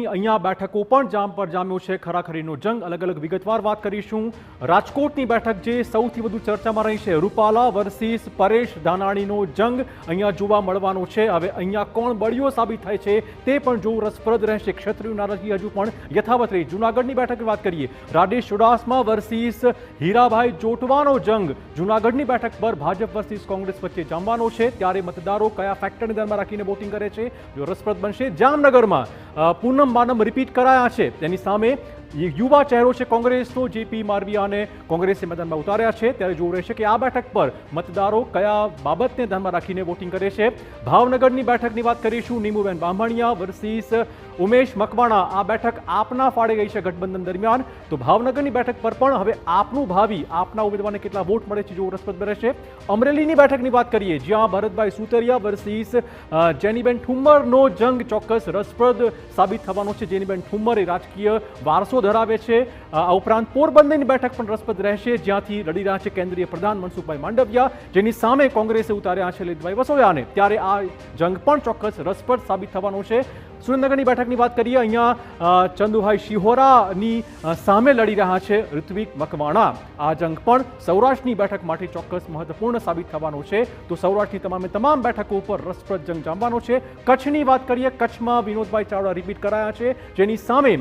અહીંયા બેઠકો પણ જામ પર જામ્યો છે ખરાખરીનો જંગ। અલગ અલગ વિગતવાર વાત કરીશું। રાજકોટની બેઠક જે સૌથી વધુ ચર્ચામાં રહી છે, રૂપાલા વર્સિસ પરેશ ધાનાણીનો જંગ અહીંયા જોવા મળવાનો છે। હવે અહીંયા કોણ બળિયો સાબિત થાય છે તે પણ જોવું રસપ્રદ રહેશે। ક્ષત્રિય નારાજગી હજુ પણ યથાવત રહી। જૂનાગઢની બેઠકની વાત કરીએ, રાડેશ ચુડાસમા વર્સિસ હીરાભાઈ જોટવાનો જંગ જૂનાગઢની બેઠક પર ભાજપ વર્સિસ કોંગ્રેસ વચ્ચે જામવાનો છે। ત્યારે મતદારો કયા ફેક્ટરને ધ્યાનમાં રાખીને વોટિંગ કરે છે જો રસપ્રદ બનશે। જામનગરમાં પૂનમ માનમ રિપીટ કરાયા છે, તેની સામે યુવા ચહેરો છે કોંગ્રેસનો, જેપી મારવિયાને કોંગ્રેસે મેદાનમાં ઉતાર્યા છે। ત્યારે જોવું રહેશે કે આ બેઠક પર મતદારો કયા બાબતને ધ્યાનમાં રાખીને વોટિંગ કરે છે। ભાવનગરની બેઠકની વાત કરીશું, નીમુબેન બામણિયા વર્સિસ ઉમેશ મકવાણા। આ બેઠક આપના ફાળે ગઈ છે ગઠબંધન દરમિયાન, તો ભાવનગરની બેઠક પર પણ હવે આપનું ભાવિ, આપના ઉમેદવારને કેટલા વોટ મળે છે જોવું રસપ્રદ રહેશે। અમરેલીની બેઠકની વાત કરીએ, જ્યાં ભરતભાઈ સુતરિયા વર્સિસ જેનીબેન ઠુમ્મરનો જંગ ચોક્કસ રસપ્રદ સાબિત થવાનો છે। જેનીબેન ઠુમ્મર એ રાજકીય વારસો ધરાવે છે। આ ઉપરાંત પોરબંદરની બેઠક પણ રસપ્રદ રહેશે, જ્યાંથી લડી રહ્યા છે કેન્દ્રીય પ્રધાન મનસુખભાઈ માંડવિયા, જેની સામે કોંગ્રેસે ઉતાર્યા છે લલિતભાઈ વસોયાને। ત્યારે આ જંગ પણ ચોક્કસ રસપ્રદ સાબિત થવાનો છે। સુરેન્દ્રનગરની બેઠકની વાત કરીએ, અહીંયા ચંદુભાઈ શિહોરાની સામે લડી રહ્યા છે ઋત્વિક મકવાણા। આ જંગ પણ સૌરાષ્ટ્રની બેઠક માટે ચોક્કસ મહત્વપૂર્ણ સાબિત થવાનો છે। તો સૌરાષ્ટ્રની તમામ બેઠકો ઉપર રસપ્રદ જંગ જામવાનો છે। કચ્છની વાત કરીએ, કચ્છમાં વિનોદભાઈ ચાવડા રિપીટ કરાયા છે, જેની સામે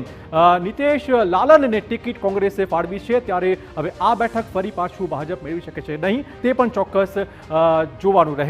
નીતેશ લાલનને ટિકિટ કોંગ્રેસે ફાળવી છે। ત્યારે હવે આ બેઠક ફરી પાછું ભાજપ મેળવી શકે છે નહીં, તે પણ ચોક્કસ જોવાનું રહેશે।